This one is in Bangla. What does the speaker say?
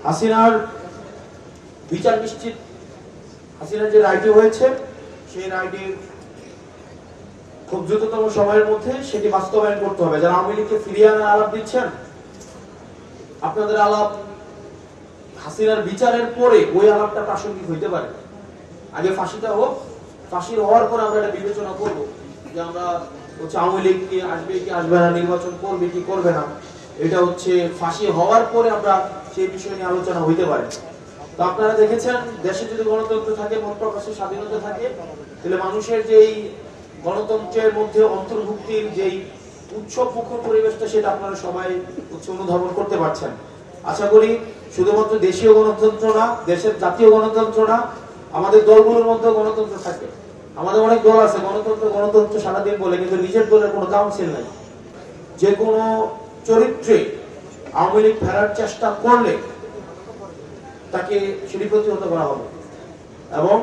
হাসিনার বিচার নিশ্চিত, হাসিনার যে রায়টি হয়েছে সেই রায়টি খুব দ্রুততম সময়ের মধ্যে সেটি বাস্তবায়ন করতে হবে। যারা আওয়ামী লীগকে ফিরিয়ে আনার আলাপ দিচ্ছেন, আপনাদের আলাপ হাসিনার বিচারের পরে ওই আলাপটা প্রাসঙ্গিক হইতে পারে। আগে ফাঁসিটা হোক, ফাঁসির হওয়ার পর আমরা এটা বিবেচনা করব যে আমরা হচ্ছে আওয়ামী লীগ কি আসবে কি আসবে না, নির্বাচন করবে কি করবে না, এটা হচ্ছে ফাঁসি হওয়ার পরে আমরা সেই বিষয় নিয়ে আলোচনা হইতে পারে। তো আপনারা দেখেছেন, দেশে যদি গণতন্ত্র থাকে, মত প্রকাশের স্বাধীনতা থাকে, তাহলে মানুষের যেই গণতন্ত্রের মধ্যে অন্তর্ভুক্তির যেই উৎসব মুখর পরিবেশটা, সেটা আপনারা সবাই অনুধাবন করতে পারছেন। আশা করি শুধুমাত্র দেশীয় গণতন্ত্র না, দেশের জাতীয় গণতন্ত্র না, আমাদের দলগুলোর মধ্যে গণতন্ত্র থাকে। আমাদের অনেক দল আছে গণতন্ত্র গণতন্ত্র সারাদিন বলে, কিন্তু নিজের দলের কোনো কাউন্সিল নাই। যে কোনো চরিত্রে আওয়ামী লীগ ফেরার চেষ্টা করলে তাকে সেটি প্রতিহত করা হবে এবং